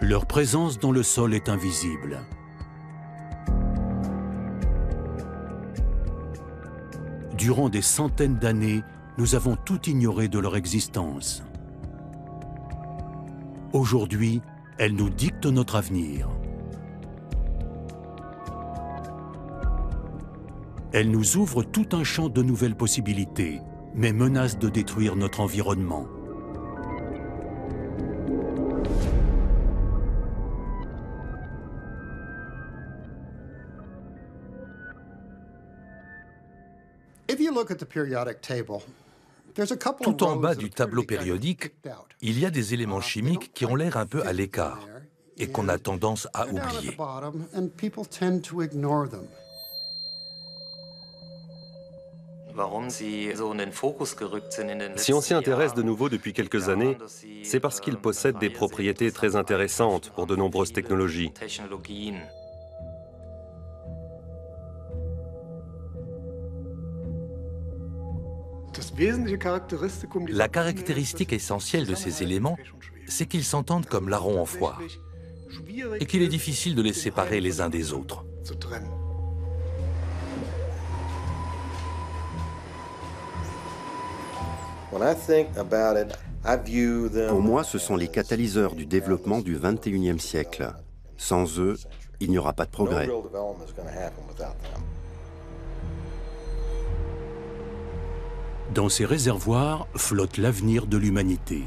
Leur présence dans le sol est invisible. Durant des centaines d'années, nous avons tout ignoré de leur existence. Aujourd'hui, elles nous dictent notre avenir. Elles nous ouvrent tout un champ de nouvelles possibilités, mais menacent de détruire notre environnement. Tout en bas du tableau périodique, il y a des éléments chimiques qui ont l'air un peu à l'écart et qu'on a tendance à oublier. Si on s'y intéresse de nouveau depuis quelques années, c'est parce qu'ils possèdent des propriétés très intéressantes pour de nombreuses technologies. La caractéristique essentielle de ces éléments, c'est qu'ils s'entendent comme larrons en foire et qu'il est difficile de les séparer les uns des autres. Pour moi, ce sont les catalyseurs du développement du XXIe siècle. Sans eux, il n'y aura pas de progrès. Dans ces réservoirs flotte l'avenir de l'humanité.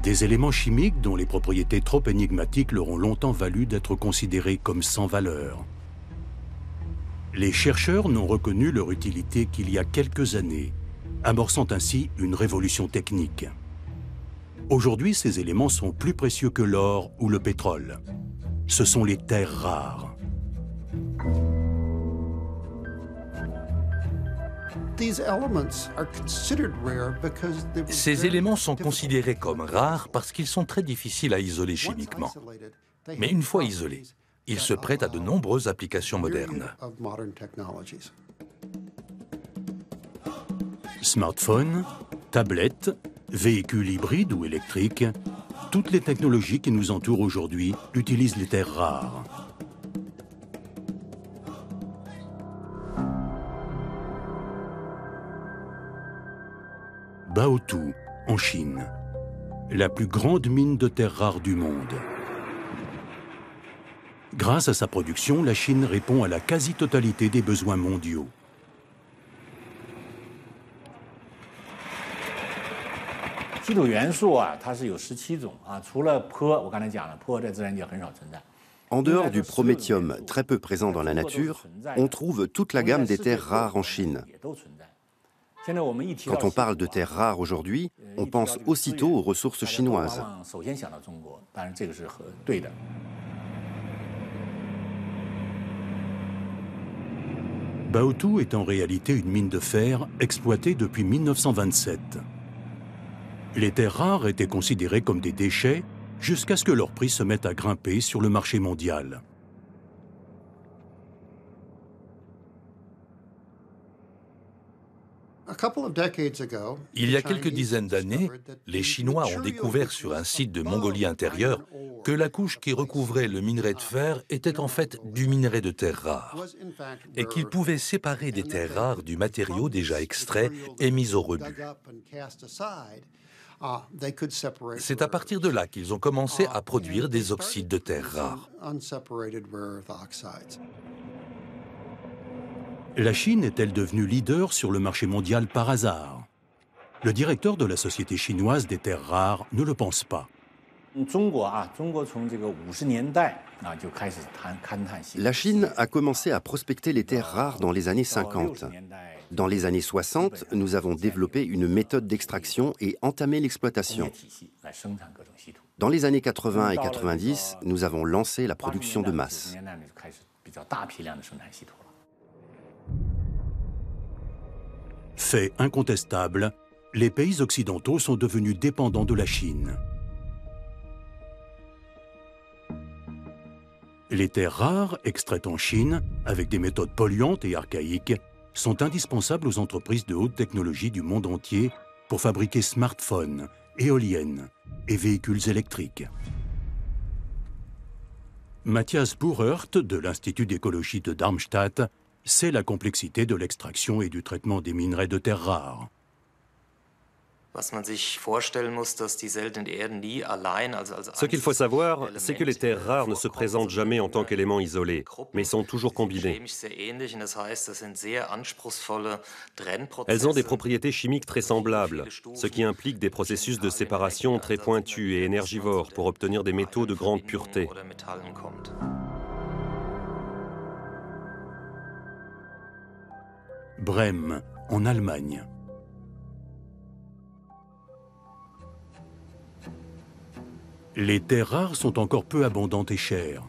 Des éléments chimiques dont les propriétés trop énigmatiques leur ont longtemps valu d'être considérés comme sans valeur. Les chercheurs n'ont reconnu leur utilité qu'il y a quelques années, amorçant ainsi une révolution technique. Aujourd'hui, ces éléments sont plus précieux que l'or ou le pétrole. Ce sont les terres rares. Ces éléments sont considérés comme rares parce qu'ils sont très difficiles à isoler chimiquement. Mais une fois isolés, ils se prêtent à de nombreuses applications modernes. Smartphones, tablettes, véhicules hybrides ou électriques, toutes les technologies qui nous entourent aujourd'hui utilisent les terres rares. Baotou, en Chine, la plus grande mine de terres rares du monde. Grâce à sa production, la Chine répond à la quasi-totalité des besoins mondiaux. En dehors du prométhium, très peu présent dans la nature, on trouve toute la gamme des terres rares en Chine. Quand on parle de terres rares aujourd'hui, on pense aussitôt aux ressources chinoises. Baotou est en réalité une mine de fer exploitée depuis 1927. Les terres rares étaient considérées comme des déchets jusqu'à ce que leur prix se mette à grimper sur le marché mondial. Il y a quelques dizaines d'années, les Chinois ont découvert sur un site de Mongolie intérieure que la couche qui recouvrait le minerai de fer était en fait du minerai de terres rares et qu'ils pouvaient séparer des terres rares du matériau déjà extrait et mis au rebut. C'est à partir de là qu'ils ont commencé à produire des oxydes de terres rares. La Chine est-elle devenue leader sur le marché mondial par hasard? Le directeur de la Société chinoise des terres rares ne le pense pas. La Chine a commencé à prospecter les terres rares dans les années 50. Dans les années 60, nous avons développé une méthode d'extraction et entamé l'exploitation. Dans les années 80 et 90, nous avons lancé la production de masse. Fait incontestable, les pays occidentaux sont devenus dépendants de la Chine. Les terres rares, extraites en Chine, avec des méthodes polluantes et archaïques, sont indispensables aux entreprises de haute technologie du monde entier pour fabriquer smartphones, éoliennes et véhicules électriques. Matthias Buchert de l'Institut d'écologie de Darmstadt sait la complexité de l'extraction et du traitement des minerais de terres rares. Ce qu'il faut savoir, c'est que les terres rares ne se présentent jamais en tant qu'éléments isolés, mais sont toujours combinés. Elles ont des propriétés chimiques très semblables, ce qui implique des processus de séparation très pointus et énergivores pour obtenir des métaux de grande pureté. Brême, en Allemagne. Les terres rares sont encore peu abondantes et chères.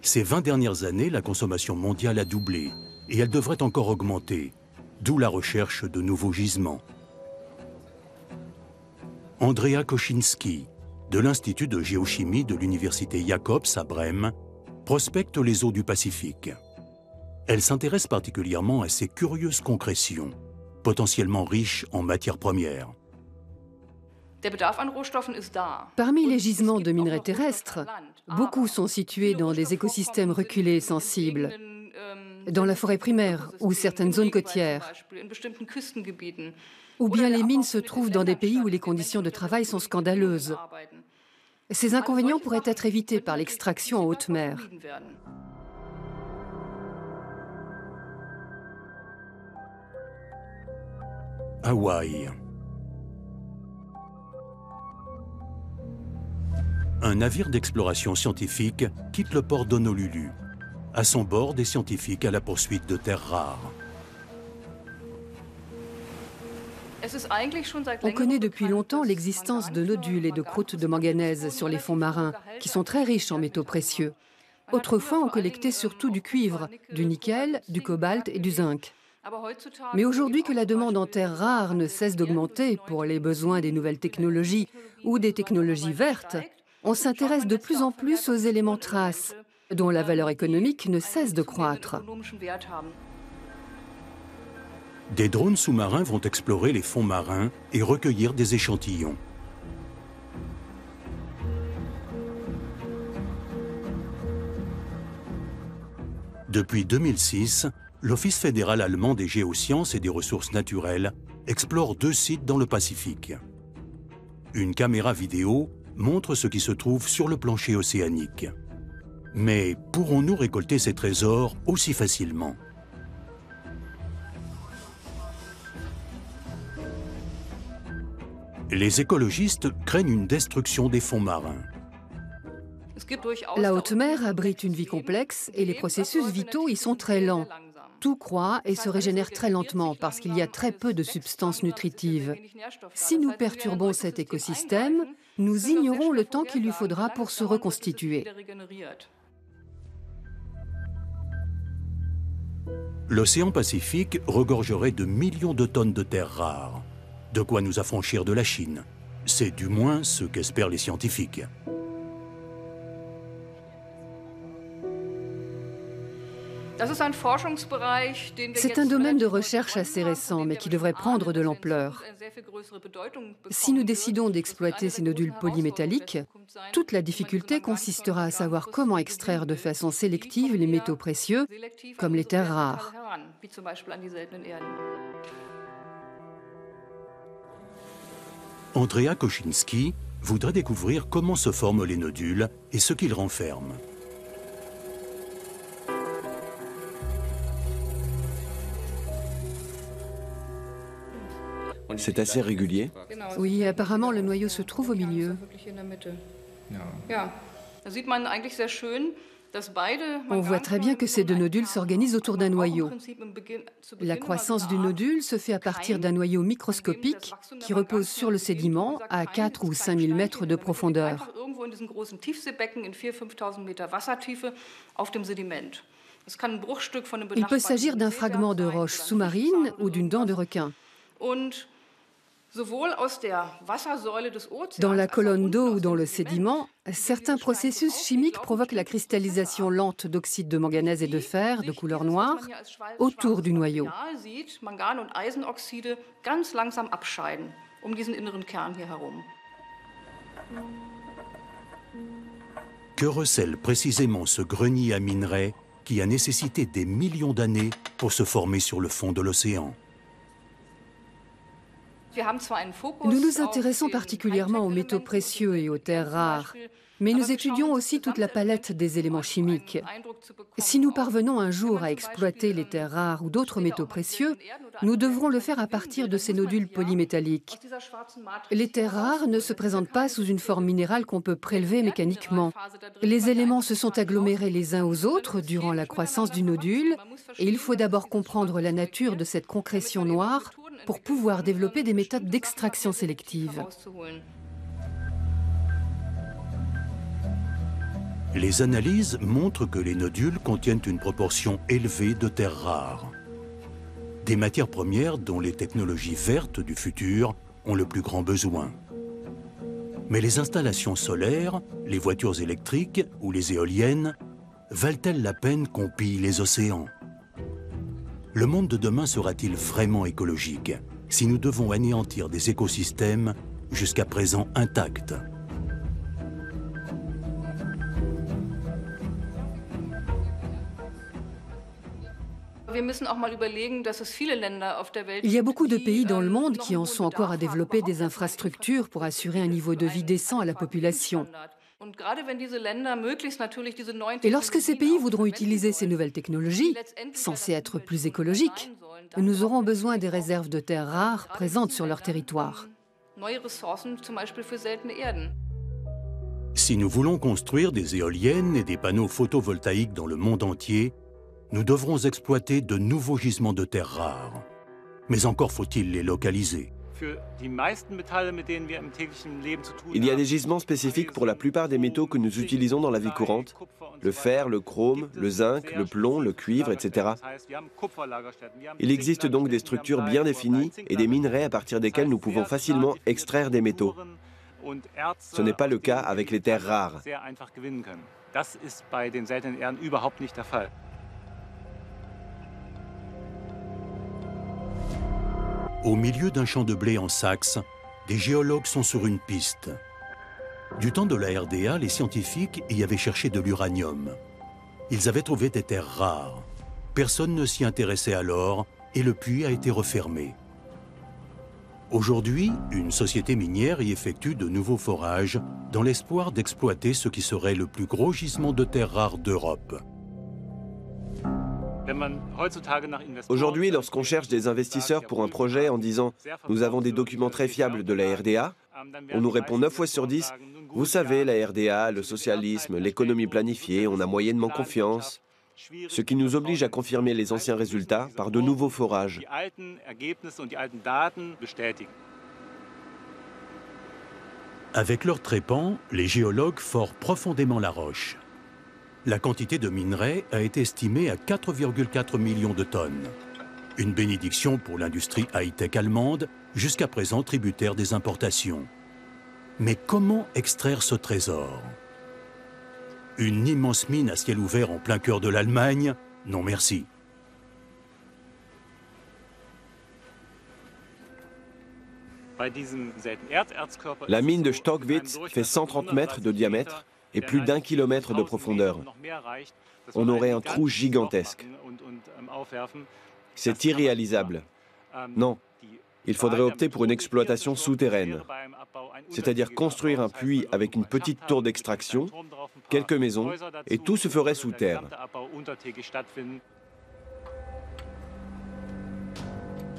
Ces 20 dernières années, la consommation mondiale a doublé et elle devrait encore augmenter, d'où la recherche de nouveaux gisements. Andrea Kosinski, de l'Institut de géochimie de l'Université Jacobs à Brême, prospecte les eaux du Pacifique. Elle s'intéresse particulièrement à ces curieuses concrétions, potentiellement riches en matières premières. Parmi les gisements de minerais terrestres, beaucoup sont situés dans des écosystèmes reculés sensibles, dans la forêt primaire ou certaines zones côtières. Ou bien les mines se trouvent dans des pays où les conditions de travail sont scandaleuses. Ces inconvénients pourraient être évités par l'extraction en haute mer. Hawaï. Un navire d'exploration scientifique quitte le port d'Honolulu. À son bord, des scientifiques à la poursuite de terres rares. On connaît depuis longtemps l'existence de nodules et de croûtes de manganèse sur les fonds marins, qui sont très riches en métaux précieux. Autrefois, on collectait surtout du cuivre, du nickel, du cobalt et du zinc. Mais aujourd'hui que la demande en terres rares ne cesse d'augmenter pour les besoins des nouvelles technologies ou des technologies vertes, on s'intéresse de plus en plus aux éléments traces, dont la valeur économique ne cesse de croître. Des drones sous-marins vont explorer les fonds marins et recueillir des échantillons. Depuis 2006, l'Office fédéral allemand des géosciences et des ressources naturelles explore 2 sites dans le Pacifique. Une caméra vidéo montre ce qui se trouve sur le plancher océanique. Mais pourrons-nous récolter ces trésors aussi facilement? Les écologistes craignent une destruction des fonds marins. La haute mer abrite une vie complexe et les processus vitaux y sont très lents. Tout croît et se régénère très lentement parce qu'il y a très peu de substances nutritives. Si nous perturbons cet écosystème, nous ignorons le temps qu'il lui faudra pour se reconstituer. L'océan Pacifique regorgerait de millions de tonnes de terres rares. De quoi nous affranchir de la Chine. C'est du moins ce qu'espèrent les scientifiques. C'est un domaine de recherche assez récent, mais qui devrait prendre de l'ampleur. Si nous décidons d'exploiter ces nodules polymétalliques, toute la difficulté consistera à savoir comment extraire de façon sélective les métaux précieux, comme les terres rares. Andrea Kosinski voudrait découvrir comment se forment les nodules et ce qu'ils renferment. C'est assez régulier. Oui, apparemment, le noyau se trouve au milieu. On voit très bien que ces 2 nodules s'organisent autour d'un noyau. La croissance du nodule se fait à partir d'un noyau microscopique qui repose sur le sédiment à 4 ou 5 000 mètres de profondeur. Il peut s'agir d'un fragment de roche sous-marine ou d'une dent de requin. Dans la colonne d'eau ou dans le sédiment, certains processus chimiques provoquent la cristallisation lente d'oxyde de manganèse et de fer de couleur noire autour du noyau. Que recèle précisément ce grenier à minerais qui a nécessité des millions d'années pour se former sur le fond de l'océan? Nous nous intéressons particulièrement aux métaux précieux et aux terres rares, mais nous étudions aussi toute la palette des éléments chimiques. Si nous parvenons un jour à exploiter les terres rares ou d'autres métaux précieux, nous devrons le faire à partir de ces nodules polymétalliques. Les terres rares ne se présentent pas sous une forme minérale qu'on peut prélever mécaniquement. Les éléments se sont agglomérés les uns aux autres durant la croissance du nodule, et il faut d'abord comprendre la nature de cette concrétion noire pour pouvoir développer des méthodes d'extraction sélective. Les analyses montrent que les nodules contiennent une proportion élevée de terres rares. Des matières premières dont les technologies vertes du futur ont le plus grand besoin. Mais les installations solaires, les voitures électriques ou les éoliennes valent-elles la peine qu'on pille les océans? Le monde de demain sera-t-il vraiment écologique si nous devons anéantir des écosystèmes jusqu'à présent intacts? Il y a beaucoup de pays dans le monde qui en sont encore à développer des infrastructures pour assurer un niveau de vie décent à la population. Et lorsque ces pays voudront utiliser ces nouvelles technologies, censées être plus écologiques, nous aurons besoin des réserves de terres rares présentes sur leur territoire. Si nous voulons construire des éoliennes et des panneaux photovoltaïques dans le monde entier, nous devrons exploiter de nouveaux gisements de terres rares. Mais encore faut-il les localiser. Il y a des gisements spécifiques pour la plupart des métaux que nous utilisons dans la vie courante. Le fer, le chrome, le zinc, le plomb, le cuivre, etc. Il existe donc des structures bien définies et des minerais à partir desquels nous pouvons facilement extraire des métaux. Ce n'est pas le cas avec les terres rares. Au milieu d'un champ de blé en Saxe, des géologues sont sur une piste. Du temps de la RDA, les scientifiques y avaient cherché de l'uranium. Ils avaient trouvé des terres rares. Personne ne s'y intéressait alors et le puits a été refermé. Aujourd'hui, une société minière y effectue de nouveaux forages dans l'espoir d'exploiter ce qui serait le plus gros gisement de terres rares d'Europe. Aujourd'hui, lorsqu'on cherche des investisseurs pour un projet en disant « Nous avons des documents très fiables de la RDA », on nous répond 9 fois sur 10 « Vous savez, la RDA, le socialisme, l'économie planifiée, on a moyennement confiance », ce qui nous oblige à confirmer les anciens résultats par de nouveaux forages. Avec leur trépan, les géologues forent profondément la roche. La quantité de minerais a été estimée à 4,4 millions de tonnes. Une bénédiction pour l'industrie high-tech allemande, jusqu'à présent tributaire des importations. Mais comment extraire ce trésor? Une immense mine à ciel ouvert en plein cœur de l'Allemagne? Non merci. La mine de Stockwitz fait 130 mètres de diamètre et plus d'1 kilomètre de profondeur. On aurait un trou gigantesque. C'est irréalisable. Non, il faudrait opter pour une exploitation souterraine, c'est-à-dire construire un puits avec une petite tour d'extraction, quelques maisons, et tout se ferait sous terre.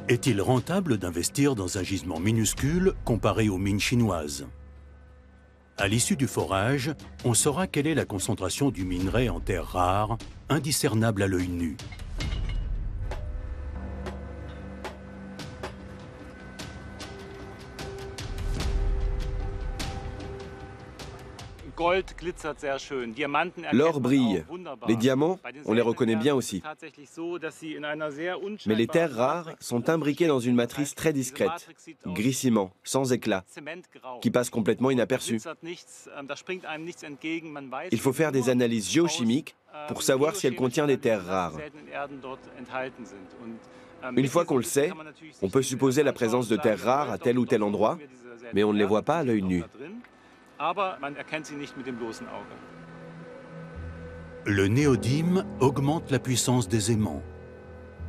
Est-il rentable d'investir dans un gisement minuscule comparé aux mines chinoises? À l'issue du forage, on saura quelle est la concentration du minerai en terres rares, indiscernable à l'œil nu. L'or brille. Les diamants, on les reconnaît bien aussi. Mais les terres rares sont imbriquées dans une matrice très discrète, gris-ciment, sans éclat, qui passe complètement inaperçue. Il faut faire des analyses géochimiques pour savoir si elle contient des terres rares. Une fois qu'on le sait, on peut supposer la présence de terres rares à tel ou tel endroit, mais on ne les voit pas à l'œil nu. Le néodyme augmente la puissance des aimants.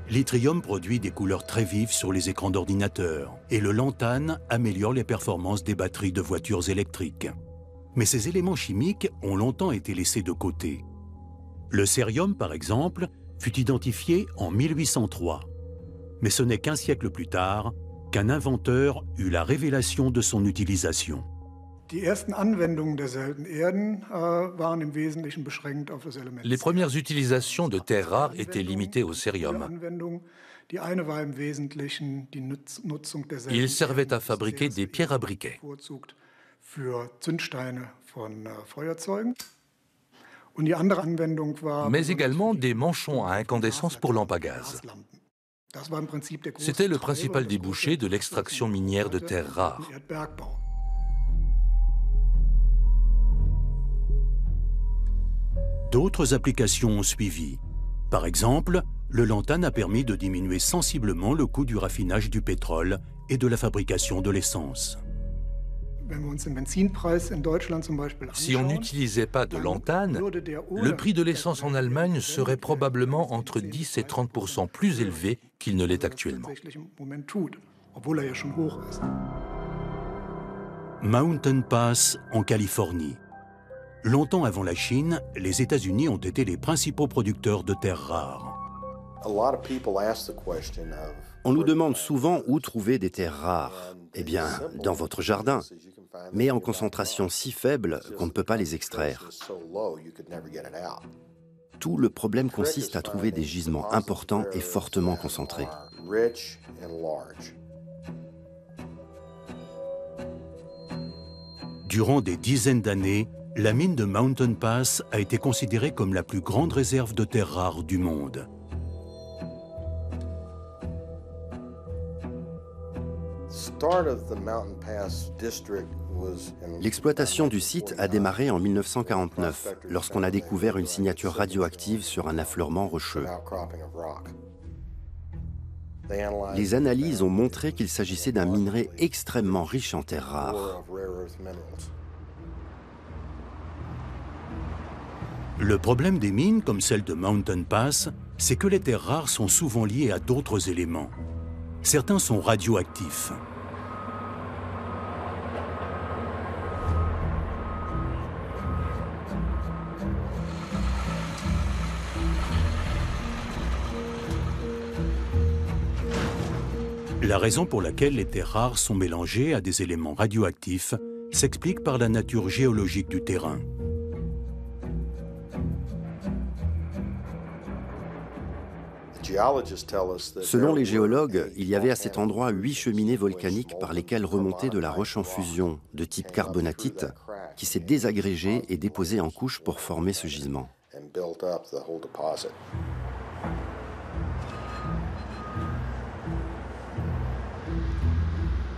L'yttrium produit des couleurs très vives sur les écrans d'ordinateur et le lantane améliore les performances des batteries de voitures électriques. Mais ces éléments chimiques ont longtemps été laissés de côté. Le cérium, par exemple, fut identifié en 1803. Mais ce n'est qu'un siècle plus tard qu'un inventeur eut la révélation de son utilisation. Les premières utilisations de terres rares étaient limitées au cérium. Il servait à fabriquer des pierres à briquet. Mais également des manchons à incandescence pour lampes à gaz. C'était le principal débouché de l'extraction minière de terres rares. D'autres applications ont suivi. Par exemple, le lantane a permis de diminuer sensiblement le coût du raffinage du pétrole et de la fabrication de l'essence. Si on n'utilisait pas de lantane, le prix de l'essence en Allemagne serait probablement entre 10 et 30% plus élevé qu'il ne l'est actuellement. Mountain Pass en Californie. Longtemps avant la Chine, les États-Unis ont été les principaux producteurs de terres rares. On nous demande souvent où trouver des terres rares. Eh bien, dans votre jardin, mais en concentration si faible qu'on ne peut pas les extraire. Tout le problème consiste à trouver des gisements importants et fortement concentrés. Durant des dizaines d'années, la mine de Mountain Pass a été considérée comme la plus grande réserve de terres rares du monde. L'exploitation du site a démarré en 1949, lorsqu'on a découvert une signature radioactive sur un affleurement rocheux. Les analyses ont montré qu'il s'agissait d'un minerai extrêmement riche en terres rares. Le problème des mines, comme celle de Mountain Pass, c'est que les terres rares sont souvent liées à d'autres éléments. Certains sont radioactifs. La raison pour laquelle les terres rares sont mélangées à des éléments radioactifs s'explique par la nature géologique du terrain. Selon les géologues, il y avait à cet endroit 8 cheminées volcaniques par lesquelles remontait de la roche en fusion de type carbonatite qui s'est désagrégée et déposée en couches pour former ce gisement.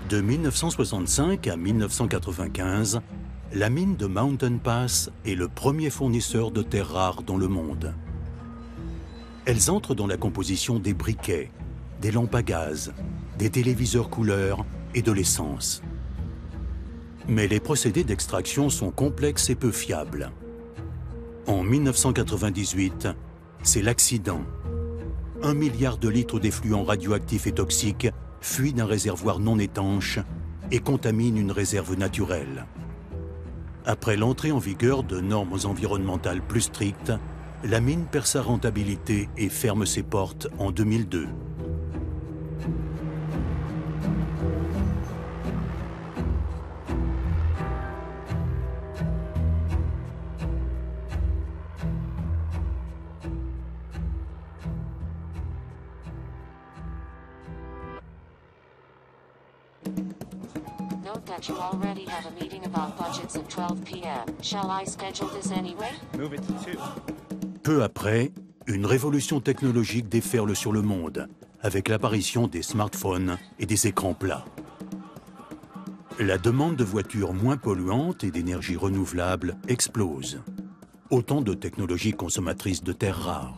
De 1965 à 1995, la mine de Mountain Pass est le premier fournisseur de terres rares dans le monde. Elles entrent dans la composition des briquets, des lampes à gaz, des téléviseurs couleurs et de l'essence. Mais les procédés d'extraction sont complexes et peu fiables. En 1998, c'est l'accident. 1 milliard de litres d'effluents radioactifs et toxiques fuient d'un réservoir non étanche et contaminent une réserve naturelle. Après l'entrée en vigueur de normes environnementales plus strictes, la mine perd sa rentabilité et ferme ses portes en 2002. Note that you already have a meeting about budgets at 12 p.m. Shall I schedule this anyway? Move it to 2. Peu après, une révolution technologique déferle sur le monde, avec l'apparition des smartphones et des écrans plats. La demande de voitures moins polluantes et d'énergie renouvelable explose. Autant de technologies consommatrices de terres rares.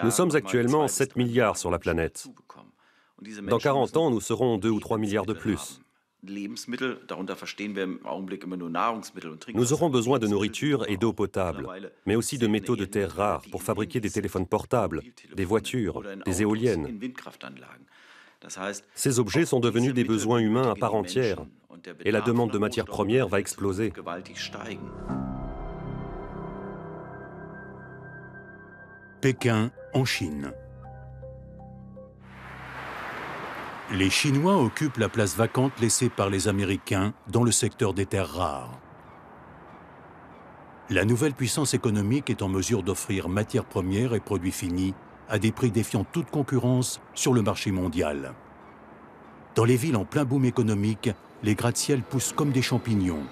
Nous sommes actuellement 7 milliards sur la planète. Dans 40 ans, nous serons 2 ou 3 milliards de plus. Nous aurons besoin de nourriture et d'eau potable, mais aussi de métaux de terres rares pour fabriquer des téléphones portables, des voitures, des éoliennes. Ces objets sont devenus des besoins humains à part entière, et la demande de matières premières va exploser. Pékin, en Chine. Les Chinois occupent la place vacante laissée par les Américains dans le secteur des terres rares. La nouvelle puissance économique est en mesure d'offrir matières premières et produits finis à des prix défiant toute concurrence sur le marché mondial. Dans les villes en plein boom économique, les gratte-ciel poussent comme des champignons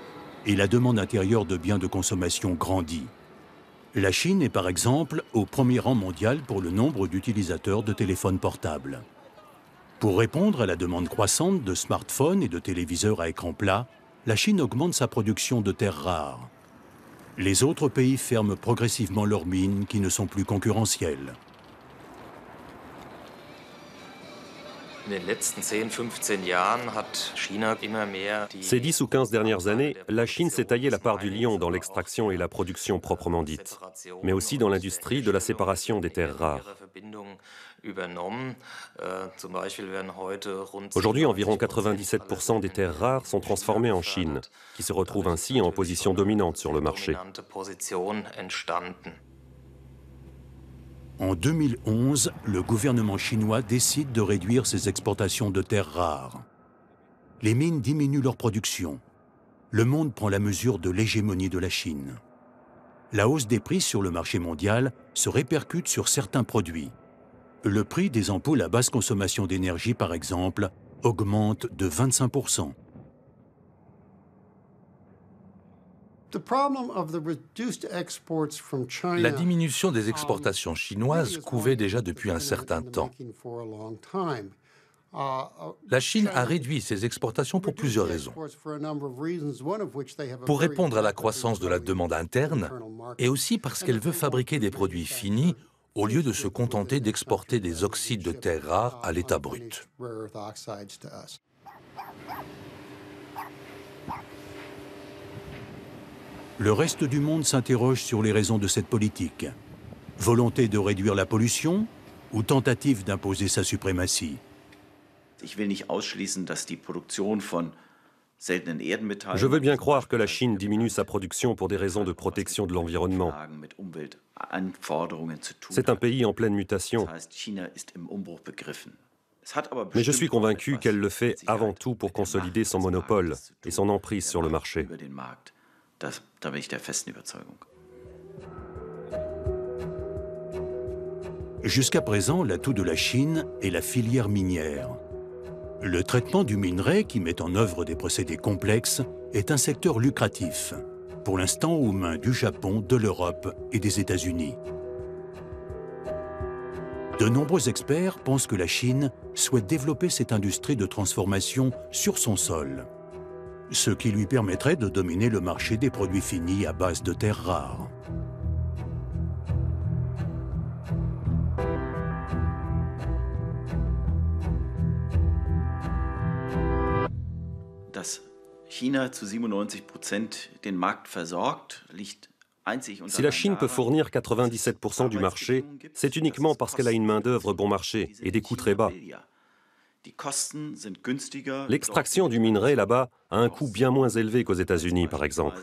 et la demande intérieure de biens de consommation grandit. La Chine est par exemple au premier rang mondial pour le nombre d'utilisateurs de téléphones portables. Pour répondre à la demande croissante de smartphones et de téléviseurs à écran plat, la Chine augmente sa production de terres rares. Les autres pays ferment progressivement leurs mines qui ne sont plus concurrentielles. Ces 10 ou 15 dernières années, la Chine s'est taillé la part du lion dans l'extraction et la production proprement dite, mais aussi dans l'industrie de la séparation des terres rares. Aujourd'hui, environ 97% des terres rares sont transformées en Chine, qui se retrouve ainsi en position dominante sur le marché. En 2011, le gouvernement chinois décide de réduire ses exportations de terres rares. Les mines diminuent leur production. Le monde prend la mesure de l'hégémonie de la Chine. La hausse des prix sur le marché mondial se répercute sur certains produits. Le prix des ampoules à basse consommation d'énergie, par exemple, augmente de 25%. La diminution des exportations chinoises couvait déjà depuis un certain temps. La Chine a réduit ses exportations pour plusieurs raisons. Pour répondre à la croissance de la demande interne, et aussi parce qu'elle veut fabriquer des produits finis au lieu de se contenter d'exporter des oxydes de terres rares à l'état brut. Le reste du monde s'interroge sur les raisons de cette politique. Volonté de réduire la pollution ou tentative d'imposer sa suprématie? Je veux bien croire que la Chine diminue sa production pour des raisons de protection de l'environnement. C'est un pays en pleine mutation. Mais je suis convaincu qu'elle le fait avant tout pour consolider son monopole et son emprise sur le marché. Jusqu'à présent, l'atout de la Chine est la filière minière. Le traitement du minerai, qui met en œuvre des procédés complexes, est un secteur lucratif, pour l'instant aux mains du Japon, de l'Europe et des États-Unis. De nombreux experts pensent que la Chine souhaite développer cette industrie de transformation sur son sol, ce qui lui permettrait de dominer le marché des produits finis à base de terres rares. Si la Chine peut fournir 97% du marché, c'est uniquement parce qu'elle a une main-d'œuvre bon marché et des coûts très bas. L'extraction du minerai là-bas a un coût bien moins élevé qu'aux États-Unis, par exemple.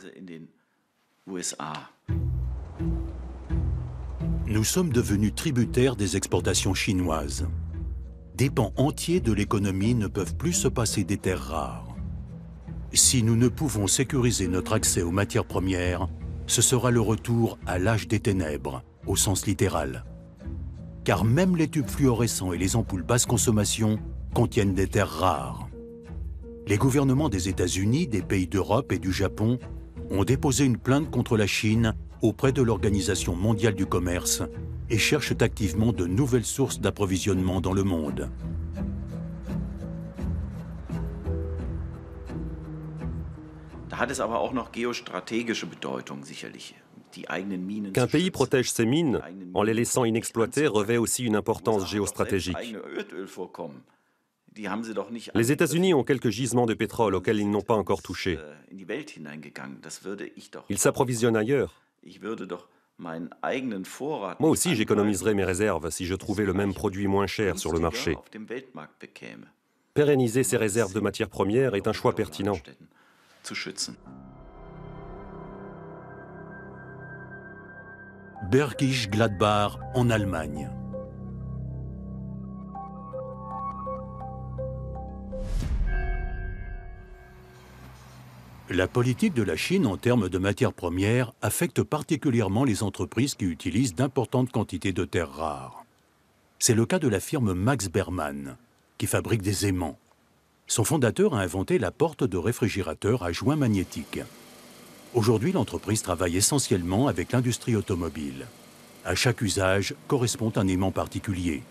Nous sommes devenus tributaires des exportations chinoises. Des pans entiers de l'économie ne peuvent plus se passer des terres rares. Si nous ne pouvons sécuriser notre accès aux matières premières, ce sera le retour à l'âge des ténèbres, au sens littéral. Car même les tubes fluorescents et les ampoules basse consommation contiennent des terres rares. Les gouvernements des États-Unis, des pays d'Europe et du Japon ont déposé une plainte contre la Chine auprès de l'Organisation mondiale du commerce et cherchent activement de nouvelles sources d'approvisionnement dans le monde. Qu'un pays protège ses mines en les laissant inexploitées revêt aussi une importance géostratégique. Les États-Unis ont quelques gisements de pétrole auxquels ils n'ont pas encore touché. Ils s'approvisionnent ailleurs. Moi aussi, j'économiserais mes réserves si je trouvais le même produit moins cher sur le marché. Pérenniser ces réserves de matières premières est un choix pertinent. Bergisch Gladbach en Allemagne. La politique de la Chine en termes de matières premières affecte particulièrement les entreprises qui utilisent d'importantes quantités de terres rares. C'est le cas de la firme Max Berman, qui fabrique des aimants. Son fondateur a inventé la porte de réfrigérateur à joint magnétique. Aujourd'hui, l'entreprise travaille essentiellement avec l'industrie automobile. À chaque usage correspond un aimant particulier.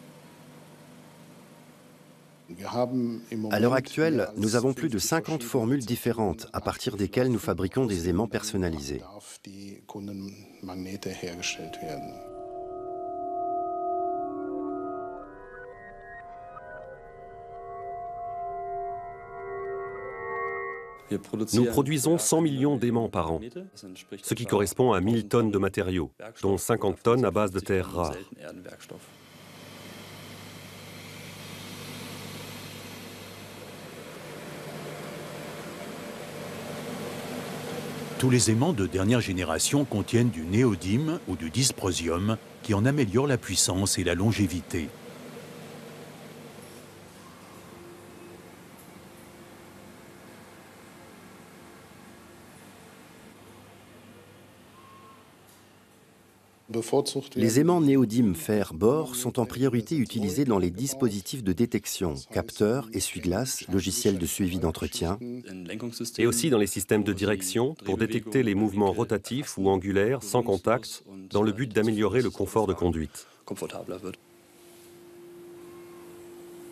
À l'heure actuelle, nous avons plus de 50 formules différentes à partir desquelles nous fabriquons des aimants personnalisés. Nous produisons 100 millions d'aimants par an, ce qui correspond à 1000 tonnes de matériaux, dont 50 tonnes à base de terres rares. Tous les aimants de dernière génération contiennent du néodyme ou du dysprosium qui en améliore la puissance et la longévité. Les aimants néodyme fer-bore sont en priorité utilisés dans les dispositifs de détection, capteurs, essuie-glaces, logiciels de suivi d'entretien, Et aussi dans les systèmes de direction pour détecter les mouvements rotatifs ou angulaires sans contact dans le but d'améliorer le confort de conduite.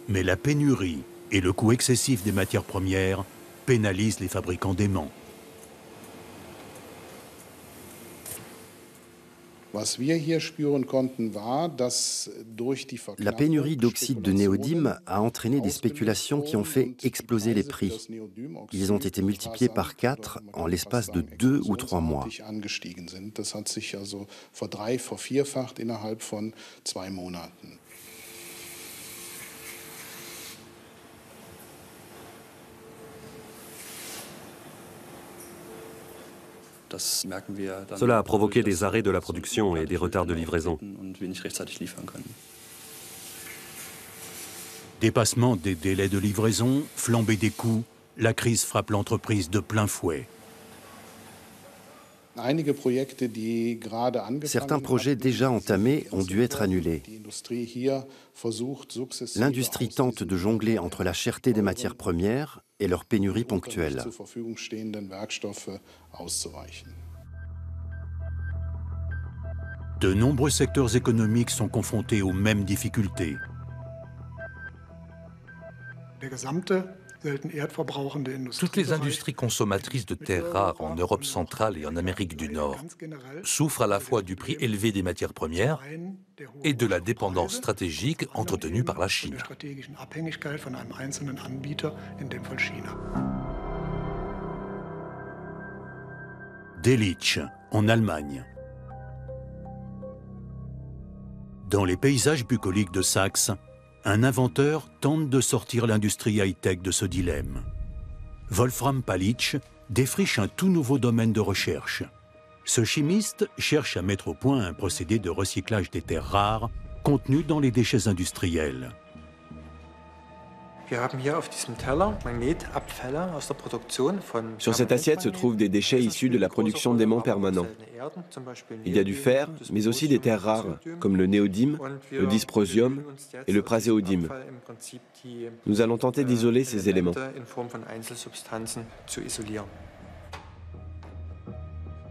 Mais la pénurie et le coût excessif des matières premières pénalisent les fabricants d'aimants. La pénurie d'oxyde de néodyme a entraîné des spéculations qui ont fait exploser les prix. Ils ont été multipliés par 4 en l'espace de 2 ou 3 mois. Cela a provoqué des arrêts de la production et des retards de livraison. Dépassement des délais de livraison, flambée des coûts, la crise frappe l'entreprise de plein fouet. Certains projets déjà entamés ont dû être annulés. L'industrie tente de jongler entre la cherté des matières premières et leur pénurie ponctuelle. De nombreux secteurs économiques sont confrontés aux mêmes difficultés. Toutes les industries consommatrices de terres rares en Europe centrale et en Amérique du Nord souffrent à la fois du prix élevé des matières premières et de la dépendance stratégique entretenue par la Chine. Delitzsch, en Allemagne. Dans les paysages bucoliques de Saxe, un inventeur tente de sortir l'industrie high-tech de ce dilemme. Wolfram Palitsch défriche un tout nouveau domaine de recherche. Ce chimiste cherche à mettre au point un procédé de recyclage des terres rares contenues dans les déchets industriels. Sur cette assiette se trouvent des déchets issus de la production d'aimants permanents. Il y a du fer, mais aussi des terres rares, comme le néodyme, le dysprosium et le praséodyme. Nous allons tenter d'isoler ces éléments.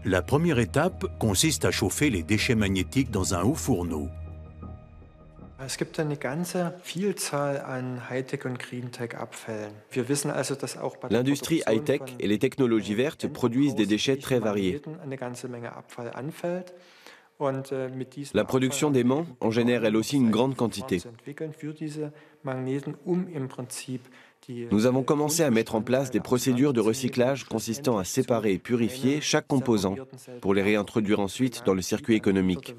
La première étape consiste à chauffer les déchets magnétiques dans un haut fourneau. L'industrie high-tech et les technologies vertes produisent des déchets très variés. La production d'aimants en génère elle aussi une grande quantité. Nous avons commencé à mettre en place des procédures de recyclage consistant à séparer et purifier chaque composant pour les réintroduire ensuite dans le circuit économique.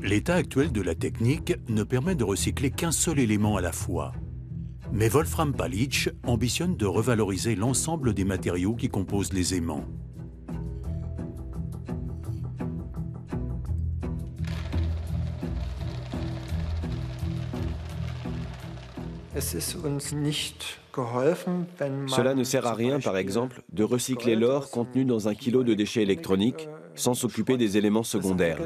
L'état actuel de la technique ne permet de recycler qu'un seul élément à la fois. Mais Wolfram Palitsch ambitionne de revaloriser l'ensemble des matériaux qui composent les aimants. Cela ne sert à rien, par exemple, de recycler l'or contenu dans un kilo de déchets électroniques sans s'occuper des éléments secondaires.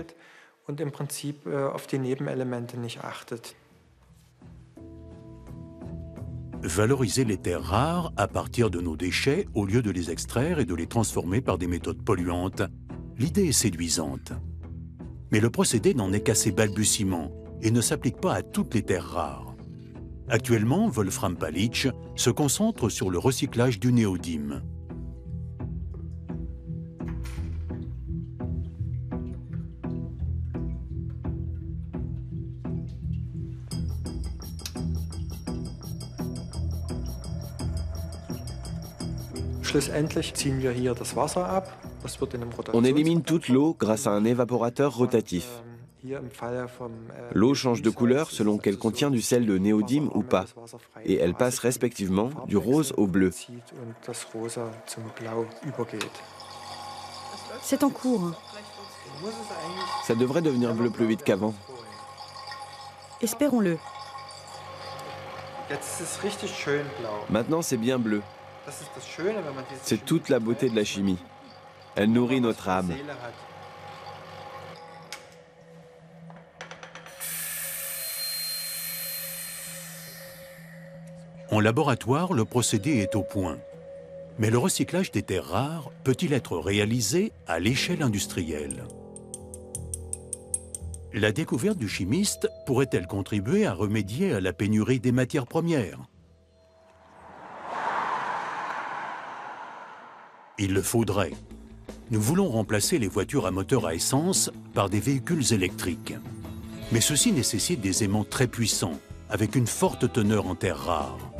Valoriser les terres rares à partir de nos déchets au lieu de les extraire et de les transformer par des méthodes polluantes, l'idée est séduisante. Mais le procédé n'en est qu'à ses balbutiements et ne s'applique pas à toutes les terres rares. Actuellement, Wolfram Palitsch se concentre sur le recyclage du néodyme. On élimine toute l'eau grâce à un évaporateur rotatif. L'eau change de couleur selon qu'elle contient du sel de néodyme ou pas, et elle passe respectivement du rose au bleu. C'est en cours. Ça devrait devenir bleu plus vite qu'avant. Espérons-le. Maintenant, c'est bien bleu. C'est toute la beauté de la chimie. Elle nourrit notre âme. En laboratoire, le procédé est au point. Mais le recyclage des terres rares peut-il être réalisé à l'échelle industrielle? La découverte du chimiste pourrait-elle contribuer à remédier à la pénurie des matières premières? Il le faudrait. Nous voulons remplacer les voitures à moteur à essence par des véhicules électriques. Mais ceci nécessite des aimants très puissants, avec une forte teneur en terres rares.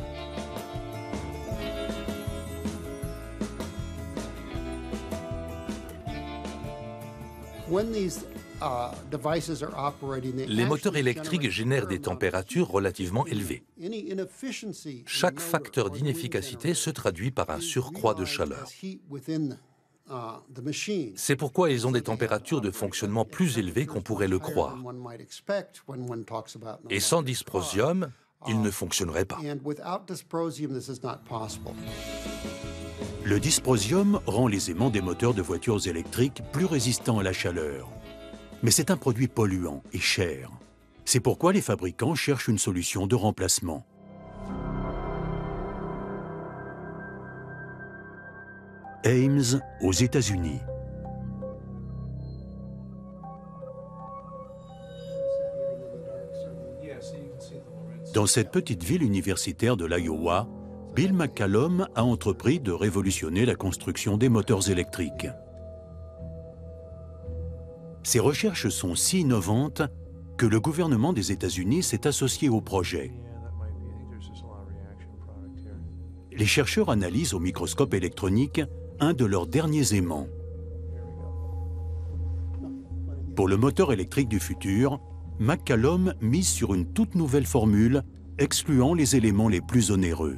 Les moteurs électriques génèrent des températures relativement élevées. Chaque facteur d'inefficacité se traduit par un surcroît de chaleur. C'est pourquoi ils ont des températures de fonctionnement plus élevées qu'on pourrait le croire. Et sans dysprosium, ils ne fonctionneraient pas. Le dysprosium rend les aimants des moteurs de voitures électriques plus résistants à la chaleur. Mais c'est un produit polluant et cher. C'est pourquoi les fabricants cherchent une solution de remplacement. Ames, aux États-Unis. Dans cette petite ville universitaire de l'Iowa, Bill McCallum a entrepris de révolutionner la construction des moteurs électriques. Ces recherches sont si innovantes que le gouvernement des États-Unis s'est associé au projet. Les chercheurs analysent au microscope électronique un de leurs derniers aimants. Pour le moteur électrique du futur, McCallum mise sur une toute nouvelle formule, excluant les éléments les plus onéreux.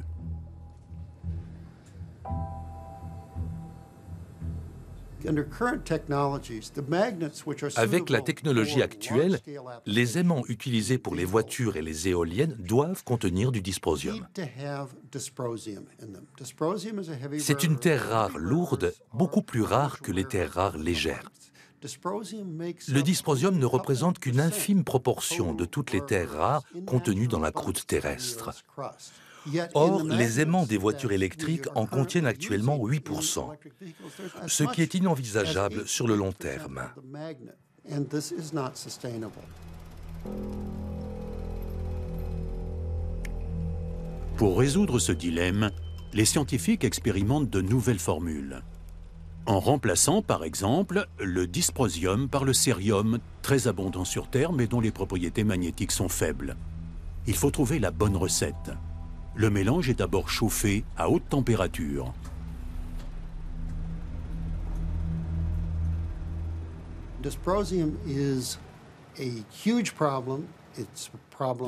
Avec la technologie actuelle, les aimants utilisés pour les voitures et les éoliennes doivent contenir du dysprosium. C'est une terre rare lourde, beaucoup plus rare que les terres rares légères. Le dysprosium ne représente qu'une infime proportion de toutes les terres rares contenues dans la croûte terrestre. Or, les aimants des voitures électriques en contiennent actuellement 8%, ce qui est inenvisageable sur le long terme. Pour résoudre ce dilemme, les scientifiques expérimentent de nouvelles formules. En remplaçant, par exemple, le dysprosium par le cérium, très abondant sur Terre, mais dont les propriétés magnétiques sont faibles. Il faut trouver la bonne recette. Le mélange est d'abord chauffé à haute température.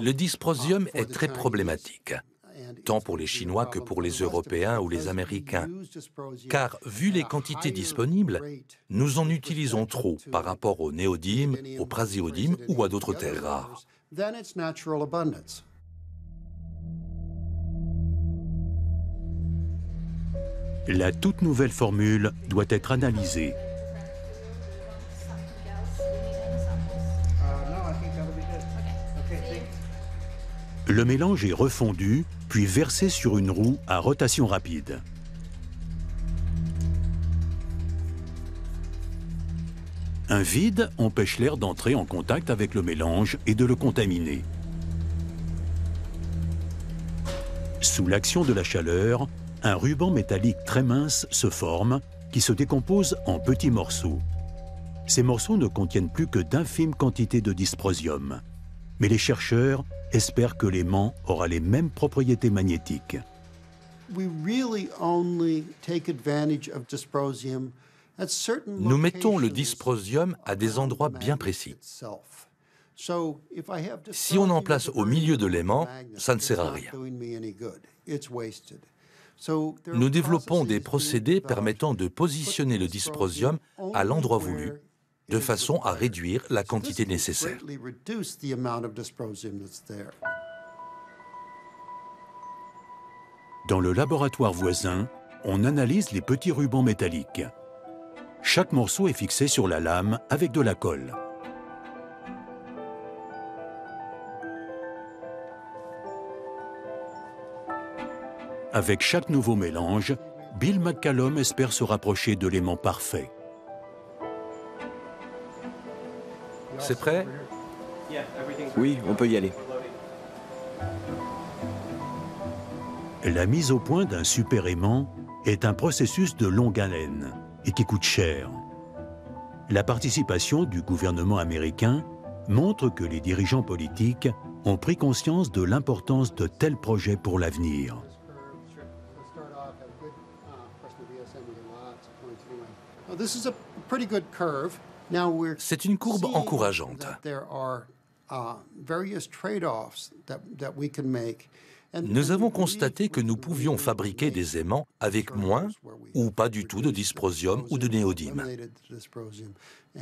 Le dysprosium est très problématique, tant pour les Chinois que pour les Européens ou les Américains. Car, vu les quantités disponibles, nous en utilisons trop par rapport au néodyme, au praséodyme ou à d'autres terres rares. La toute nouvelle formule doit être analysée. Le mélange est refondu, puis versé sur une roue à rotation rapide. Un vide empêche l'air d'entrer en contact avec le mélange et de le contaminer. Sous l'action de la chaleur, un ruban métallique très mince se forme, qui se décompose en petits morceaux. Ces morceaux ne contiennent plus que d'infimes quantités de dysprosium. Mais les chercheurs espèrent que l'aimant aura les mêmes propriétés magnétiques. Nous mettons le dysprosium à des endroits bien précis. Si on en place au milieu de l'aimant, ça ne sert à rien. Nous développons des procédés permettant de positionner le dysprosium à l'endroit voulu, de façon à réduire la quantité nécessaire. Dans le laboratoire voisin, on analyse les petits rubans métalliques. Chaque morceau est fixé sur la lame avec de la colle. Avec chaque nouveau mélange, Bill McCallum espère se rapprocher de l'aimant parfait. C'est prêt? Oui, on peut y aller. La mise au point d'un super aimant est un processus de longue haleine et qui coûte cher. La participation du gouvernement américain montre que les dirigeants politiques ont pris conscience de l'importance de tels projets pour l'avenir. C'est une courbe encourageante. Nous avons constaté que nous pouvions fabriquer des aimants avec moins ou pas du tout de dysprosium ou de néodyme,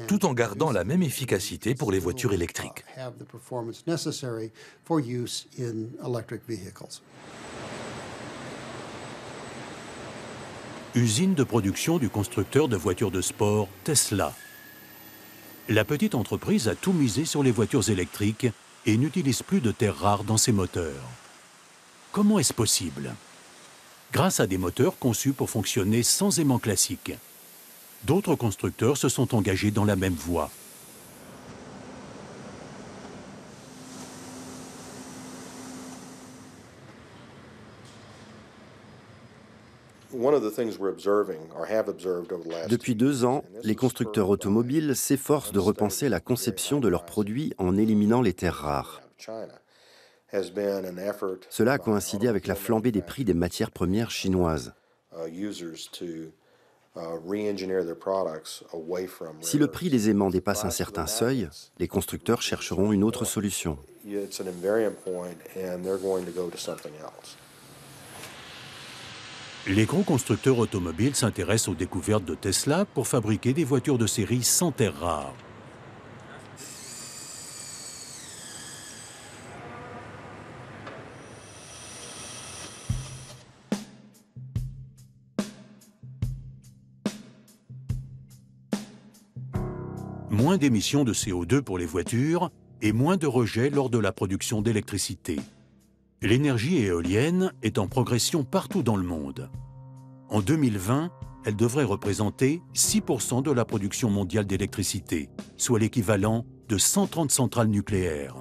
tout en gardant la même efficacité pour les voitures électriques. Usine de production du constructeur de voitures de sport Tesla. La petite entreprise a tout misé sur les voitures électriques et n'utilise plus de terres rares dans ses moteurs. Comment est-ce possible? Grâce à des moteurs conçus pour fonctionner sans aimant classique. D'autres constructeurs se sont engagés dans la même voie. Depuis 2 ans, les constructeurs automobiles s'efforcent de repenser la conception de leurs produits en éliminant les terres rares. Cela a coïncidé avec la flambée des prix des matières premières chinoises. Si le prix des aimants dépasse un certain seuil, les constructeurs chercheront une autre solution. Les gros constructeurs automobiles s'intéressent aux découvertes de Tesla pour fabriquer des voitures de série sans terres rares. Moins d'émissions de CO2 pour les voitures et moins de rejets lors de la production d'électricité. L'énergie éolienne est en progression partout dans le monde. En 2020, elle devrait représenter 6% de la production mondiale d'électricité, soit l'équivalent de 130 centrales nucléaires.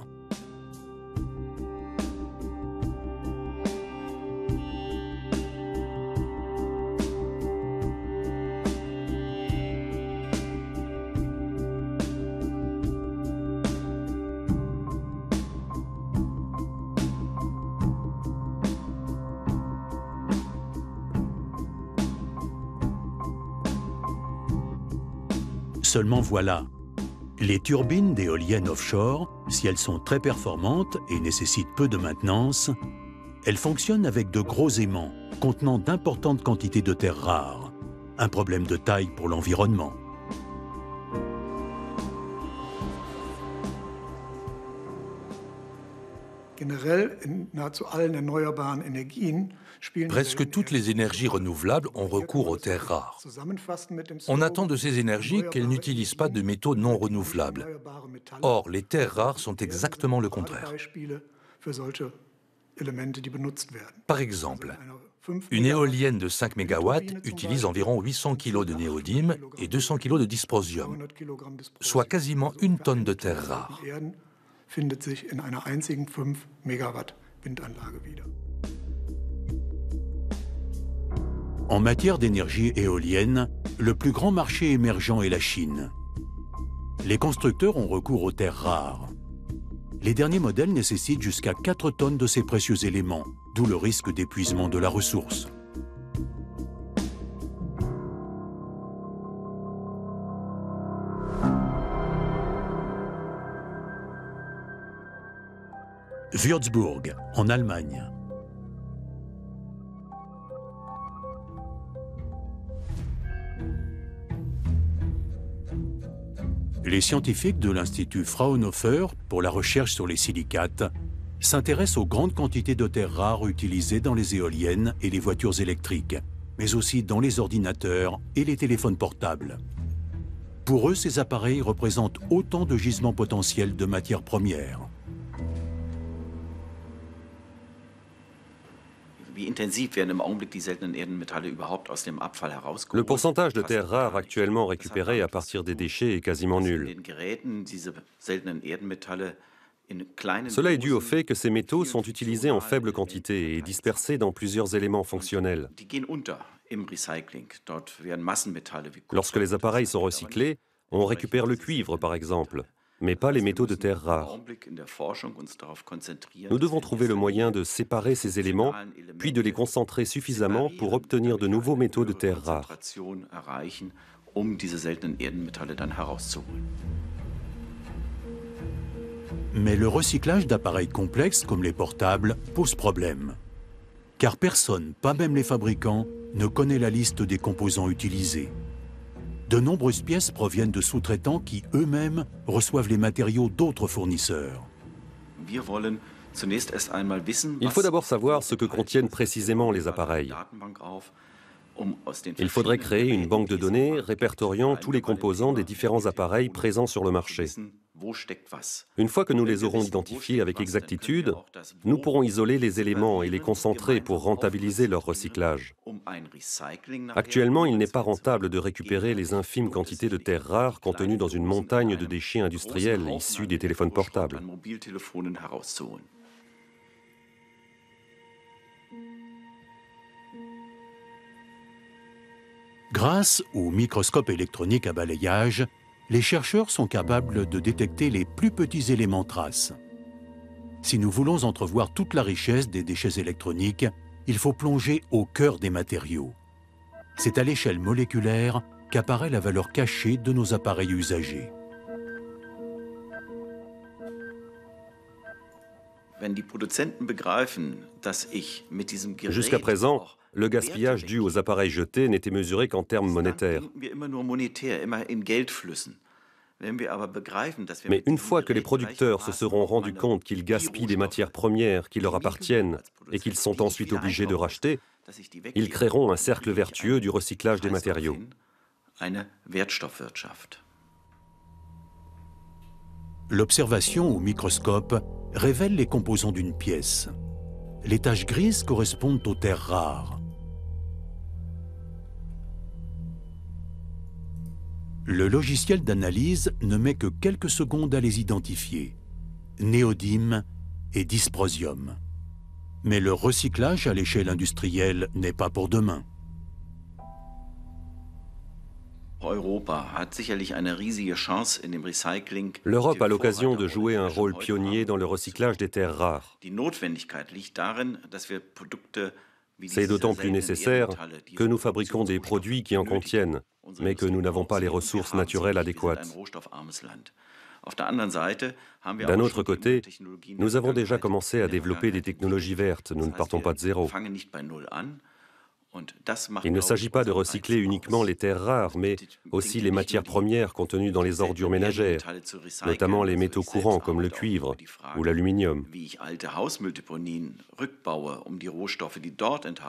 Seulement voilà, les turbines d'éoliennes offshore, si elles sont très performantes et nécessitent peu de maintenance, elles fonctionnent avec de gros aimants contenant d'importantes quantités de terres rares, un problème de taille pour l'environnement. Presque toutes les énergies renouvelables ont recours aux terres rares. On attend de ces énergies qu'elles n'utilisent pas de métaux non renouvelables. Or, les terres rares sont exactement le contraire. Par exemple, une éolienne de 5 MW utilise environ 800 kg de néodyme et 200 kg de dysprosium, soit quasiment 1 tonne de terres rares. En matière d'énergie éolienne, le plus grand marché émergent est la Chine. Les constructeurs ont recours aux terres rares. Les derniers modèles nécessitent jusqu'à 4 tonnes de ces précieux éléments, d'où le risque d'épuisement de la ressource. Würzburg, en Allemagne. Les scientifiques de l'Institut Fraunhofer pour la recherche sur les silicates s'intéressent aux grandes quantités de terres rares utilisées dans les éoliennes et les voitures électriques, mais aussi dans les ordinateurs et les téléphones portables. Pour eux, ces appareils représentent autant de gisements potentiels de matières premières. Le pourcentage de terres rares actuellement récupérées à partir des déchets est quasiment nul. Cela est dû au fait que ces métaux sont utilisés en faible quantité et dispersés dans plusieurs éléments fonctionnels. Lorsque les appareils sont recyclés, on récupère le cuivre par exemple, mais pas les métaux de terres rares. Nous devons trouver le moyen de séparer ces éléments, puis de les concentrer suffisamment pour obtenir de nouveaux métaux de terres rares. Mais le recyclage d'appareils complexes comme les portables pose problème. Car personne, pas même les fabricants, ne connaît la liste des composants utilisés. De nombreuses pièces proviennent de sous-traitants qui, eux-mêmes, reçoivent les matériaux d'autres fournisseurs. Il faut d'abord savoir ce que contiennent précisément les appareils. Il faudrait créer une banque de données répertoriant tous les composants des différents appareils présents sur le marché. Une fois que nous les aurons identifiés avec exactitude, nous pourrons isoler les éléments et les concentrer pour rentabiliser leur recyclage. Actuellement, il n'est pas rentable de récupérer les infimes quantités de terres rares contenues dans une montagne de déchets industriels issus des téléphones portables. Grâce au microscope électronique à balayage, les chercheurs sont capables de détecter les plus petits éléments traces. Si nous voulons entrevoir toute la richesse des déchets électroniques, il faut plonger au cœur des matériaux. C'est à l'échelle moléculaire qu'apparaît la valeur cachée de nos appareils usagés. Jusqu'à présent, le gaspillage dû aux appareils jetés n'était mesuré qu'en termes monétaires. Mais une fois que les producteurs se seront rendus compte qu'ils gaspillent des matières premières qui leur appartiennent et qu'ils sont ensuite obligés de racheter, ils créeront un cercle vertueux du recyclage des matériaux. L'observation au microscope révèle les composants d'une pièce. les taches grises correspondent aux terres rares. Le logiciel d'analyse ne met que quelques secondes à les identifier. Néodyme et dysprosium. Mais le recyclage à l'échelle industrielle n'est pas pour demain. L'Europe a l'occasion de jouer un rôle pionnier dans le recyclage des terres rares. C'est d'autant plus nécessaire que nous fabriquons des produits qui en contiennent, mais que nous n'avons pas les ressources naturelles adéquates. D'un autre côté, nous avons déjà commencé à développer des technologies vertes, nous ne partons pas de zéro. Il ne s'agit pas de recycler uniquement les terres rares, mais aussi les matières premières contenues dans les ordures ménagères, notamment les métaux courants comme le cuivre ou l'aluminium.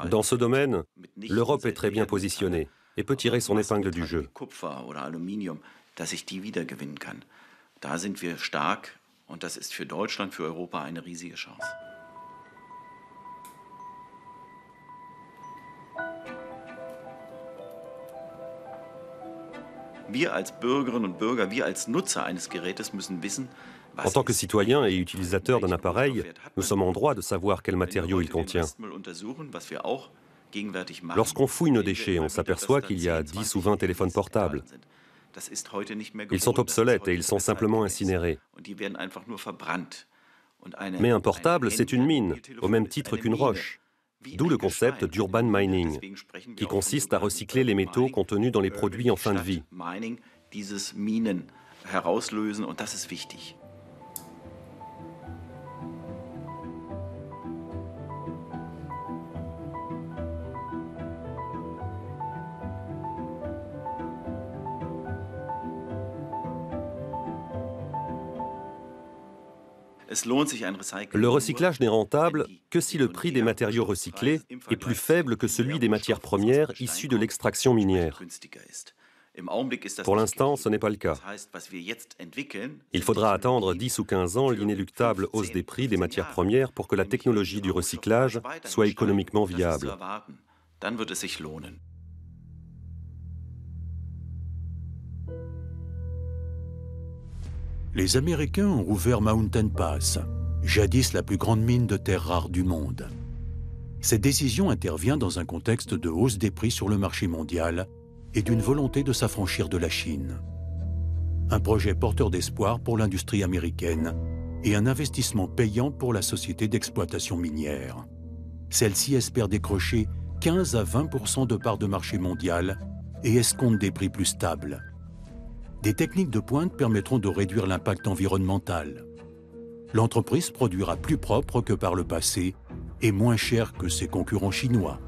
Dans ce domaine, l'Europe est très bien positionnée et peut tirer son épingle du jeu. Da sind wir stark und das ist für Deutschland, für Europa eine riesige Chance. Wir als Bürgerinnen und Bürger, wir als Nutzer eines Gerätes müssen wissen, en tant que citoyens et utilisateurs d'un appareil, nous sommes en droit de savoir quel matériau il contient. Lorsqu'on fouille nos déchets, on s'aperçoit qu'il y a 10 ou 20 téléphones portables. Ils sont obsolètes et ils sont simplement incinérés. Mais un portable, c'est une mine, au même titre qu'une roche. D'où le concept d'urban mining, qui consiste à recycler les métaux contenus dans les produits en fin de vie. Le recyclage n'est rentable que si le prix des matériaux recyclés est plus faible que celui des matières premières issues de l'extraction minière. Pour l'instant, ce n'est pas le cas. Il faudra attendre 10 ou 15 ans l'inéluctable hausse des prix des matières premières pour que la technologie du recyclage soit économiquement viable. Les Américains ont rouvert Mountain Pass, jadis la plus grande mine de terres rares du monde. Cette décision intervient dans un contexte de hausse des prix sur le marché mondial et d'une volonté de s'affranchir de la Chine. Un projet porteur d'espoir pour l'industrie américaine et un investissement payant pour la société d'exploitation minière. Celle-ci espère décrocher 15 à 20% de part de marché mondial et escompte des prix plus stables. Des techniques de pointe permettront de réduire l'impact environnemental. L'entreprise produira plus propre que par le passé et moins cher que ses concurrents chinois.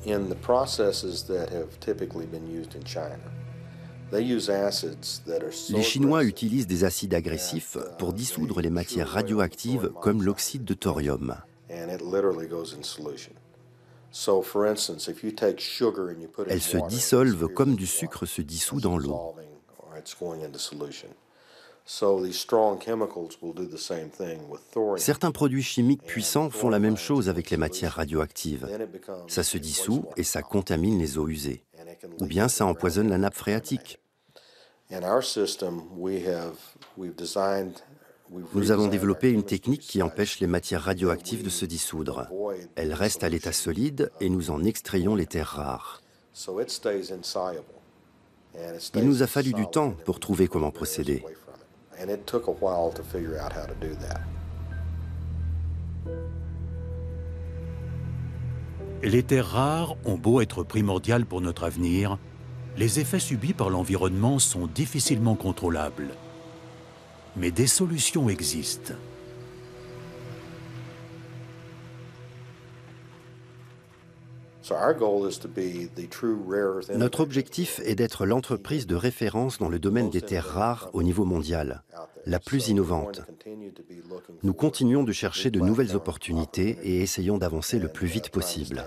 In the processes that have typically been used in China, les Chinois utilisent des acides agressifs pour dissoudre les matières radioactives comme l'oxyde de thorium. Elles se dissolvent comme du sucre se dissout dans l'eau. Certains produits chimiques puissants font la même chose avec les matières radioactives. Ça se dissout et ça contamine les eaux usées. Ou bien ça empoisonne la nappe phréatique. Nous avons développé une technique qui empêche les matières radioactives de se dissoudre. Elles restent à l'état solide et nous en extrayons les terres rares. Il nous a fallu du temps pour trouver comment procéder. Les terres rares ont beau être primordiales pour notre avenir, les effets subis par l'environnement sont difficilement contrôlables. Mais des solutions existent. Notre objectif est d'être l'entreprise de référence dans le domaine des terres rares au niveau mondial, la plus innovante. Nous continuons de chercher de nouvelles opportunités et essayons d'avancer le plus vite possible.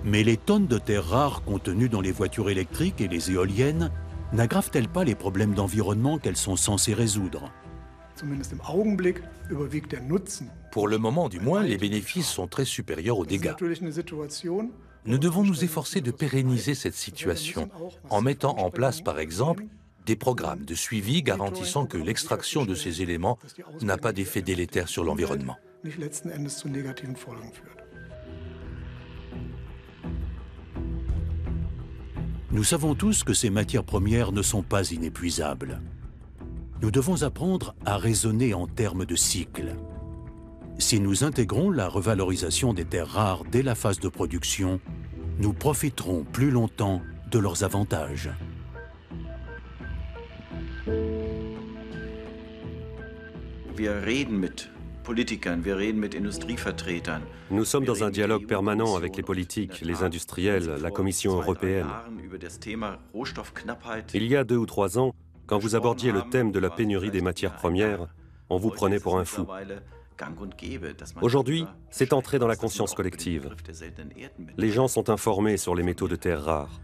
Mais les tonnes de terres rares contenues dans les voitures électriques et les éoliennes n'aggravent-elles pas les problèmes d'environnement qu'elles sont censées résoudre? Pour le moment du moins, les bénéfices sont très supérieurs aux dégâts. Nous devons nous efforcer de pérenniser cette situation en mettant en place, par exemple, des programmes de suivi garantissant que l'extraction de ces éléments n'a pas d'effet délétère sur l'environnement. Nous savons tous que ces matières premières ne sont pas inépuisables. Nous devons apprendre à raisonner en termes de cycle. Si nous intégrons la revalorisation des terres rares dès la phase de production, nous profiterons plus longtemps de leurs avantages. Nous sommes dans un dialogue permanent avec les politiques, les industriels, la Commission européenne. Il y a 2 ou 3 ans, quand vous abordiez le thème de la pénurie des matières premières, on vous prenait pour un fou. Aujourd'hui, c'est entré dans la conscience collective. Les gens sont informés sur les métaux de terres rares.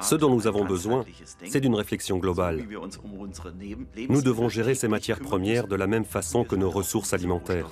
Ce dont nous avons besoin, c'est d'une réflexion globale. Nous devons gérer ces matières premières de la même façon que nos ressources alimentaires.